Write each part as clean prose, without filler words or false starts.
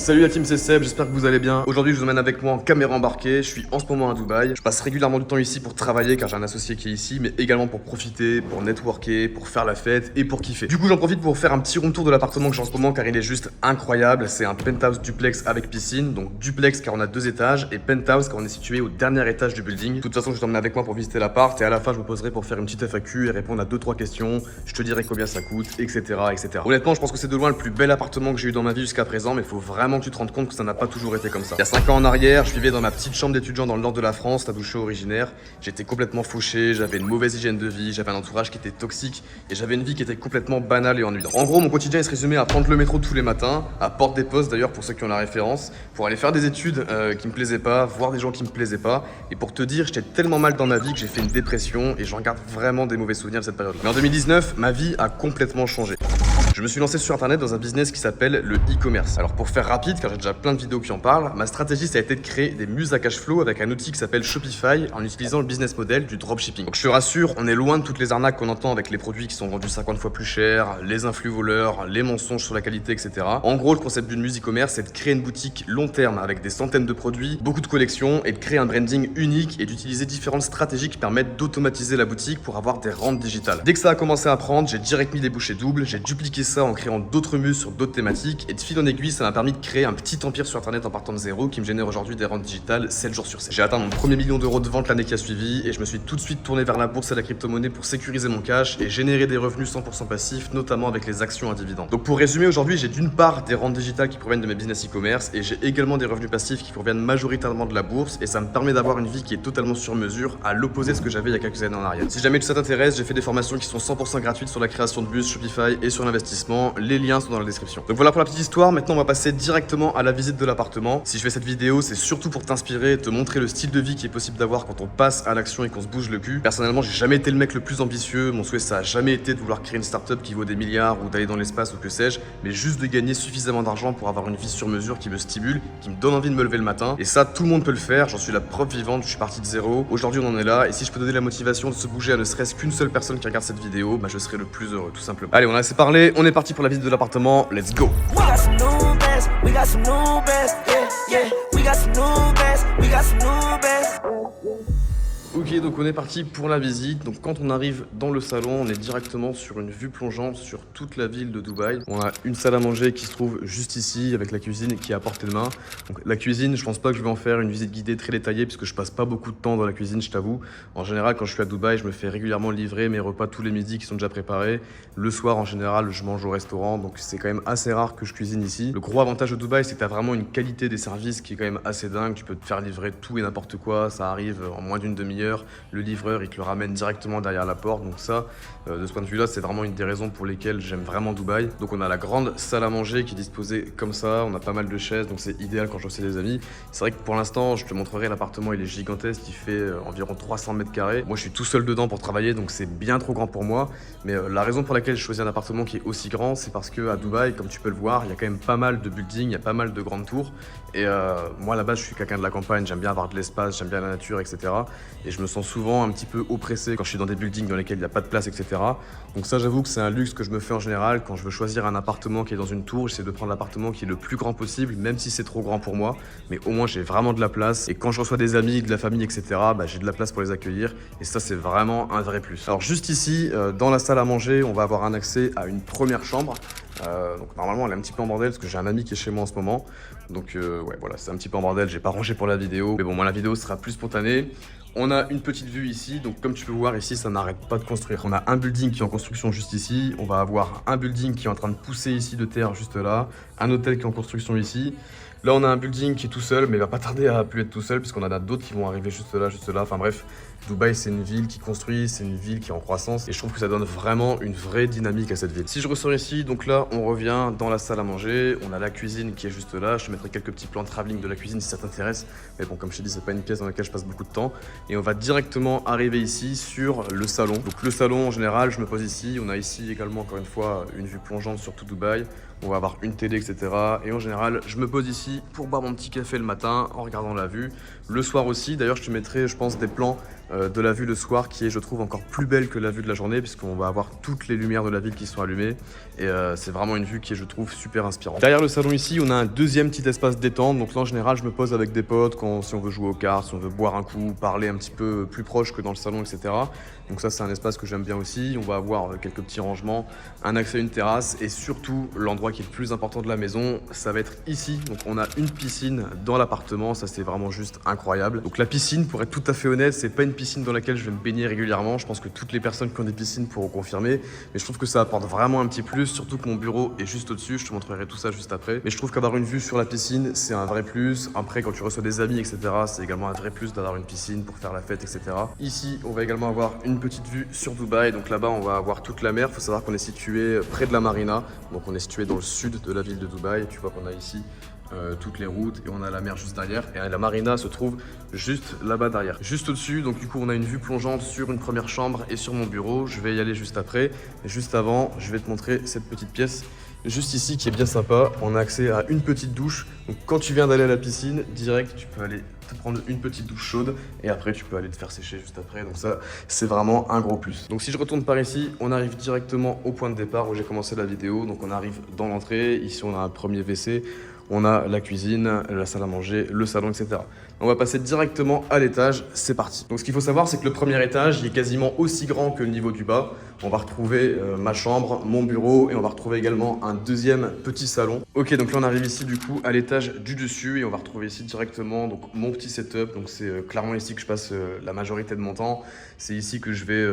Salut la team, c'est Seb, j'espère que vous allez bien. Aujourd'hui je vous emmène avec moi en caméra embarquée, je suis en ce moment à Dubaï. Je passe régulièrement du temps ici pour travailler car j'ai un associé qui est ici, mais également pour profiter, pour networker, pour faire la fête et pour kiffer. Du coup j'en profite pour faire un petit room tour de l'appartement que j'ai en ce moment car il est juste incroyable. C'est un penthouse duplex avec piscine, donc duplex car on a 2 étages et penthouse car on est situé au dernier étage du building. De toute façon je t'emmène avec moi pour visiter l'appart et à la fin je me poserai pour faire une petite FAQ et répondre à 2-3 questions. Je te dirai combien ça coûte, etc. etc. Honnêtement je pense que c'est de loin le plus bel appartement que j'ai eu dans ma vie jusqu'à présent, mais il faut vraiment que tu te rendes compte que ça n'a pas toujours été comme ça. Il y a 5 ans en arrière, je vivais dans ma petite chambre d'étudiant dans le nord de la France, là d'où je suis originaire. J'étais complètement fauché, j'avais une mauvaise hygiène de vie, j'avais un entourage qui était toxique et j'avais une vie qui était complètement banale et ennuyante. En gros, mon quotidien il se résumait à prendre le métro tous les matins, à Porte des Postes d'ailleurs pour ceux qui ont la référence, pour aller faire des études qui me plaisaient pas, voir des gens qui me plaisaient pas. Et pour te dire, j'étais tellement mal dans ma vie que j'ai fait une dépression et j'en garde vraiment des mauvais souvenirs de cette période. Mais en 2019, ma vie a complètement changé. Je me suis lancé sur internet dans un business qui s'appelle le e-commerce. Alors pour faire rapide, car j'ai déjà plein de vidéos qui en parlent, ma stratégie ça a été de créer des muses à cash flow avec un outil qui s'appelle Shopify en utilisant le business model du dropshipping. Donc je te rassure, on est loin de toutes les arnaques qu'on entend avec les produits qui sont vendus 50 fois plus cher, les influx voleurs, les mensonges sur la qualité, etc. En gros, le concept d'une muse e-commerce, c'est de créer une boutique long terme avec des centaines de produits, beaucoup de collections et de créer un branding unique et d'utiliser différentes stratégies qui permettent d'automatiser la boutique pour avoir des rentes digitales. Dès que ça a commencé à prendre, j'ai direct mis des bouchées doubles, j'ai dupliqué ça en créant d'autres muses sur d'autres thématiques et de fil en aiguille ça m'a permis de créer un petit empire sur internet en partant de zéro qui me génère aujourd'hui des rentes digitales 7 jours sur 7. J'ai atteint mon premier million d'euros de vente l'année qui a suivi et je me suis tout de suite tourné vers la bourse et la crypto-monnaie pour sécuriser mon cash et générer des revenus 100% passifs, notamment avec les actions à dividendes. Donc pour résumer, aujourd'hui j'ai d'une part des rentes digitales qui proviennent de mes business e-commerce et j'ai également des revenus passifs qui proviennent majoritairement de la bourse et ça me permet d'avoir une vie qui est totalement sur mesure à l'opposé de ce que j'avais il y a quelques années en arrière. Si jamais ça t'intéresse, j'ai fait des formations qui sont 100% gratuites sur la création de bus, Shopify et sur l'investissement. Les liens sont dans la description. Donc voilà pour la petite histoire, maintenant on va passer directement à la visite de l'appartement. Si je fais cette vidéo, c'est surtout pour t'inspirer, te montrer le style de vie qui est possible d'avoir quand on passe à l'action et qu'on se bouge le cul. Personnellement, j'ai jamais été le mec le plus ambitieux, mon souhait ça a jamais été de vouloir créer une startup qui vaut des milliards ou d'aller dans l'espace ou que sais-je, mais juste de gagner suffisamment d'argent pour avoir une vie sur mesure qui me stimule, qui me donne envie de me lever le matin. Et ça, tout le monde peut le faire, j'en suis la preuve vivante, je suis parti de zéro. Aujourd'hui on en est là, et si je peux donner la motivation de se bouger à ne serait-ce qu'une seule personne qui regarde cette vidéo, bah je serai le plus heureux, tout simplement. Allez, on a assez parlé, on est parti pour la visite de l'appartement, let's go! We got some new bands, we got some new bands, yeah, yeah. We got some new bands, we got some new bands. Ok, donc on est parti pour la visite. Donc quand on arrive dans le salon, on est directement sur une vue plongeante sur toute la ville de Dubaï. On a une salle à manger qui se trouve juste ici avec la cuisine qui est à portée de main. Donc la cuisine, je pense pas que je vais en faire une visite guidée très détaillée puisque je passe pas beaucoup de temps dans la cuisine, je t'avoue. En général, quand je suis à Dubaï, je me fais régulièrement livrer mes repas tous les midis qui sont déjà préparés. Le soir, en général, je mange au restaurant, donc c'est quand même assez rare que je cuisine ici. Le gros avantage de Dubaï, c'est que tu as vraiment une qualité des services qui est quand même assez dingue. Tu peux te faire livrer tout et n'importe quoi, ça arrive en moins d'une demi-heure. Le livreur il te le ramène directement derrière la porte, donc ça de ce point de vue là c'est vraiment une des raisons pour lesquelles j'aime vraiment Dubaï. Donc on a la grande salle à manger qui est disposée comme ça, on a pas mal de chaises donc c'est idéal quand je reçois des amis. C'est vrai que pour l'instant je te montrerai l'appartement, il est gigantesque, il fait environ 300 mètres carrés. Moi je suis tout seul dedans pour travailler donc c'est bien trop grand pour moi, mais la raison pour laquelle je choisis un appartement qui est aussi grand c'est parce que à Dubaï, comme tu peux le voir, il y a quand même pas mal de buildings, il y a pas mal de grandes tours et moi à la base je suis quelqu'un de la campagne, j'aime bien avoir de l'espace, j'aime bien la nature, etc. et je me sens souvent un petit peu oppressé quand je suis dans des buildings dans lesquels il n'y a pas de place, etc. Donc ça, j'avoue que c'est un luxe que je me fais en général. Quand je veux choisir un appartement qui est dans une tour, j'essaie de prendre l'appartement qui est le plus grand possible, même si c'est trop grand pour moi. Mais au moins, j'ai vraiment de la place. Et quand je reçois des amis, de la famille, etc., bah, j'ai de la place pour les accueillir. Et ça, c'est vraiment un vrai plus. Alors juste ici, dans la salle à manger, on va avoir un accès à une première chambre. Donc normalement elle est un petit peu en bordel parce que j'ai un ami qui est chez moi en ce moment. Donc ouais voilà, c'est un petit peu en bordel, j'ai pas rangé pour la vidéo. Mais bon, moi la vidéo sera plus spontanée. On a une petite vue ici, donc comme tu peux voir ici, ça n'arrête pas de construire. On a un building qui est en construction juste ici, on va avoir un building qui est en train de pousser ici de terre juste là, un hôtel qui est en construction ici. Là, on a un building qui est tout seul, mais il va pas tarder à plus être tout seul, puisqu'on en a d'autres qui vont arriver juste là, juste là. Enfin bref, Dubaï, c'est une ville qui construit, c'est une ville qui est en croissance, et je trouve que ça donne vraiment une vraie dynamique à cette ville. Si je ressors ici, donc là, on revient dans la salle à manger, on a la cuisine qui est juste là. Je te mettrai quelques petits plans de travelling de la cuisine si ça t'intéresse, mais bon, comme je t'ai dit, c'est pas une pièce dans laquelle je passe beaucoup de temps. Et on va directement arriver ici sur le salon. Donc le salon, en général, je me pose ici. On a ici également, encore une fois, une vue plongeante sur tout Dubaï. On va avoir une télé, etc. Et en général, je me pose ici pour boire mon petit café le matin en regardant la vue. Le soir aussi, d'ailleurs, je te mettrai, je pense, des plans de la vue le soir qui est, je trouve, encore plus belle que la vue de la journée puisqu'on va avoir toutes les lumières de la ville qui sont allumées et c'est vraiment une vue qui est, je trouve, super inspirante. Derrière le salon ici, on a un deuxième petit espace détente. Donc là, en général, je me pose avec des potes si on veut jouer aux cartes, si on veut boire un coup, parler un petit peu plus proche que dans le salon, etc. Donc ça, c'est un espace que j'aime bien aussi. On va avoir quelques petits rangements, un accès à une terrasse et surtout, l'endroit qui est le plus important de la maison, ça va être ici. Donc on a une piscine dans l'appartement, ça c'est vraiment juste incroyable. Donc la piscine, pour être tout à fait honnête, c'est pas une piscine dans laquelle je vais me baigner régulièrement. Je pense que toutes les personnes qui ont des piscines pourront confirmer, mais je trouve que ça apporte vraiment un petit plus, surtout que mon bureau est juste au-dessus. Je te montrerai tout ça juste après. Mais je trouve qu'avoir une vue sur la piscine, c'est un vrai plus. Après, quand tu reçois des amis, etc., c'est également un vrai plus d'avoir une piscine pour faire la fête, etc. Ici, on va également avoir une petite vue sur Dubaï. Donc là-bas, on va avoir toute la mer. Il faut savoir qu'on est situé près de la marina. Donc on est situé dans le sud de la ville de Dubaï. Tu vois qu'on a ici toutes les routes et on a la mer juste derrière et la marina se trouve juste là-bas derrière, juste au-dessus. Donc du coup on a une vue plongeante sur une première chambre et sur mon bureau. Je vais y aller juste après, mais juste avant je vais te montrer cette petite pièce juste ici qui est bien sympa. On a accès à une petite douche, donc quand tu viens d'aller à la piscine direct tu peux aller te prendre une petite douche chaude et après tu peux aller te faire sécher juste après. Donc ça c'est vraiment un gros plus. Donc si je retourne par ici, on arrive directement au point de départ où j'ai commencé la vidéo. Donc on arrive dans l'entrée, ici on a un premier WC, on a la cuisine, la salle à manger, le salon, etc. On va passer directement à l'étage, c'est parti. Donc ce qu'il faut savoir, c'est que le premier étage, il est quasiment aussi grand que le niveau du bas. On va retrouver ma chambre, mon bureau et on va retrouver également un deuxième petit salon. Ok, donc là on arrive ici du coup à l'étage du dessus et on va retrouver ici directement donc mon petit setup. Donc c'est clairement ici que je passe la majorité de mon temps. C'est ici que je vais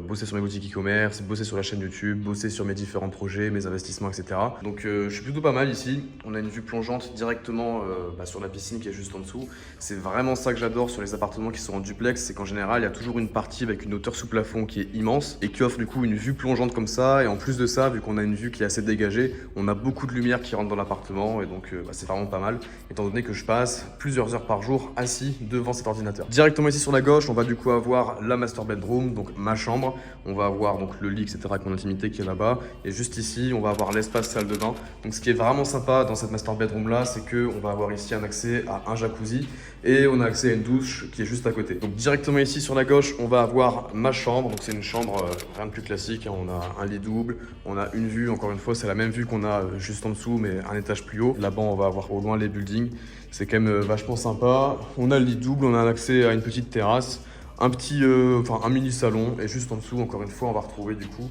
bosser sur mes boutiques e-commerce, bosser sur la chaîne YouTube, bosser sur mes différents projets, mes investissements, etc. Donc je suis plutôt pas mal ici. On a une vue plongeante directement sur la piscine qui est juste en dessous. C'est vraiment ça que j'adore sur les appartements qui sont en duplex, c'est qu'en général il y a toujours une partie avec une hauteur sous plafond qui est immense et qui offre du coup une vue plongeante comme ça. Et en plus de ça, vu qu'on a une vue qui est assez dégagée, on a beaucoup de lumière qui rentre dans l'appartement et donc c'est vraiment pas mal étant donné que je passe plusieurs heures par jour assis devant cet ordinateur. Directement ici sur la gauche, on va du coup avoir la master bedroom, donc ma chambre. On va avoir donc le lit, etc. avec mon intimité qui est là-bas et juste ici on va avoir l'espace salle de bain. Donc ce qui est vraiment sympa dans cette master bedroom là, c'est que on va avoir ici un accès à un jacuzzi et on a accès à une douche qui est juste à côté. Donc directement ici sur la gauche, on va avoir ma chambre. Donc c'est une chambre rien de plus classique, hein. On a un lit double, on a une vue, encore une fois c'est la même vue qu'on a juste en dessous mais un étage plus haut. Là-bas on va avoir au loin les buildings, c'est quand même vachement sympa. On a le lit double, on a un accès à une petite terrasse, un petit, un mini salon et juste en dessous encore une fois on va retrouver du coup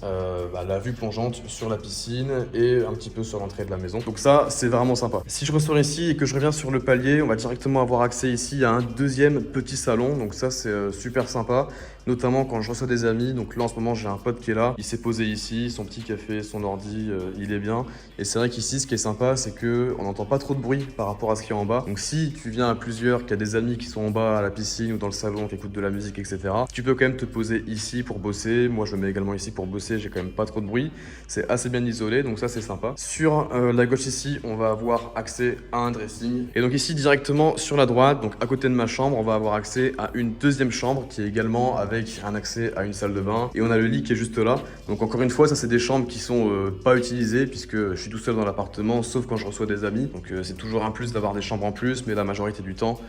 la vue plongeante sur la piscine et un petit peu sur l'entrée de la maison. Donc ça c'est vraiment sympa. Si je ressors ici et que je reviens sur le palier, on va directement avoir accès ici à un deuxième petit salon. Donc ça c'est super sympa, notamment quand je reçois des amis. Donc là en ce moment j'ai un pote qui est là, il s'est posé ici, son petit café, son ordi, il est bien. Et c'est vrai qu'ici ce qui est sympa c'est que on n'entend pas trop de bruit par rapport à ce qu'il y a en bas. Donc si tu viens à plusieurs, qu'il y a des amis qui sont en bas à la piscine ou dans le salon qui écoutent de la musique, etc., tu peux quand même te poser ici pour bosser. Moi je me mets également ici pour bosser, j'ai quand même pas trop de bruit, c'est assez bien isolé, donc ça c'est sympa. Sur la gauche ici, on va avoir accès à un dressing. Et donc ici directement sur la droite, donc à côté de ma chambre, on va avoir accès à une deuxième chambre qui est également avec un accès à une salle de bain. Et on a le lit qui est juste là. Donc encore une fois, ça c'est des chambres qui sont pas utilisées puisque je suis tout seul dans l'appartement, sauf quand je reçois des amis. Donc c'est toujours un plus d'avoir des chambres en plus, mais la majorité du temps,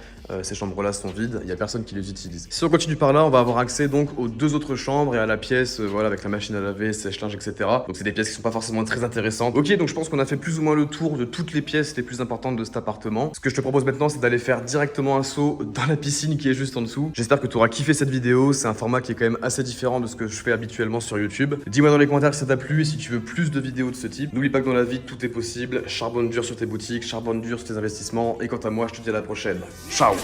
ces chambres-là sont vides, il n'y a personne qui les utilise. Si on continue par là, on va avoir accès donc aux deux autres chambres et à la pièce, voilà, avec la machine à laver, sèche-linge, etc. Donc c'est des pièces qui sont pas forcément très intéressantes. Ok, donc je pense qu'on a fait plus ou moins le tour de toutes les pièces les plus importantes de cet appartement. Ce que je te propose maintenant, c'est d'aller faire directement un saut dans la piscine qui est juste en dessous. J'espère que tu auras kiffé cette vidéo. C'est un format qui est quand même assez différent de ce que je fais habituellement sur YouTube. Dis-moi dans les commentaires si ça t'a plu et si tu veux plus de vidéos de ce type. N'oublie pas que dans la vie, tout est possible. Charbonne dur sur tes boutiques, charbonne dur sur tes investissements. Et quant à moi, je te dis à la prochaine. Ciao!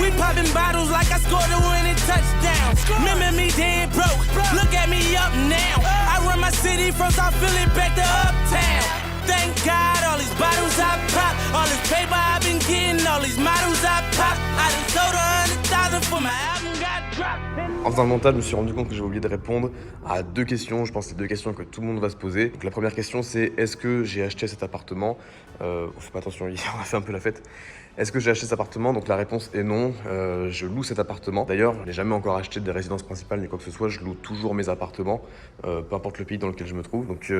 We popping bottles like I scored a winning touchdown. Remember me dead broke. Look at me up now. I run my city from South Philly back to Uptown. Thank God all these bottles I pop, all this paper I've been getting all these models I pop. I done sold 100,000 for my album got dropped. En faisant le montage, je me suis rendu compte que j'ai oublié de répondre à 2 questions. Je pense que c'est 2 questions que tout le monde va se poser. Donc la première question, c'est est-ce que j'ai acheté cet appartement Fais pas attention, on a fait un peu la fête. Est-ce que j'ai acheté cet appartement? Donc la réponse est non. Je loue cet appartement. D'ailleurs, je n'ai jamais encore acheté des résidences principales ni quoi que ce soit. Je loue toujours mes appartements, peu importe le pays dans lequel je me trouve. Donc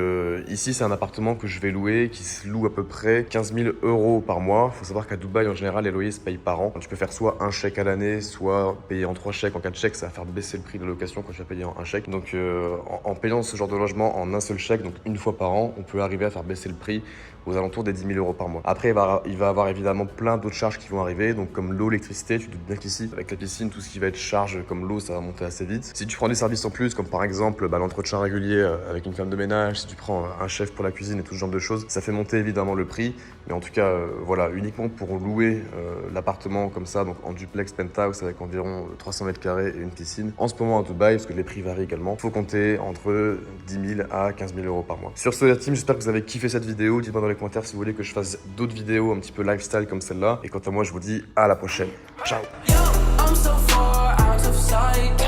ici, c'est un appartement que je vais louer, qui se loue à peu près 15 000 € par mois. Il faut savoir qu'à Dubaï, en général, les loyers se payent par an. Tu peux faire soit un chèque à l'année, soit payer en 3 chèques. En 4 chèques, ça va faire baisser le prix de location quand tu vas payer en un chèque. Donc en payant ce genre de logement en un seul chèque, donc une fois par an, on peut arriver à faire baisser le prix aux alentours des 10 000 € par mois. Après, il va avoir évidemment plein d'autres charges qui vont arriver, donc comme l'eau, l'électricité. Tu te doutes bien qu'ici, avec la piscine, tout ce qui va être charge comme l'eau, ça va monter assez vite. Si tu prends des services en plus, comme par exemple l'entretien régulier avec une femme de ménage, si tu prends un chef pour la cuisine et tout ce genre de choses, ça fait monter évidemment le prix. Mais en tout cas, voilà, uniquement pour louer l'appartement comme ça, donc en duplex penthouse avec environ 300 mètres carrés et une piscine. En ce moment à Dubaï, parce que les prix varient également, faut compter entre 10 000 à 15 000 € par mois. Sur ce, la team, j'espère que vous avez kiffé cette vidéo. Dites-moi dans les commentaires si vous voulez que je fasse d'autres vidéos un petit peu lifestyle comme celle-là. Et quant à moi, je vous dis à la prochaine. Ciao. I'm so far out of sight.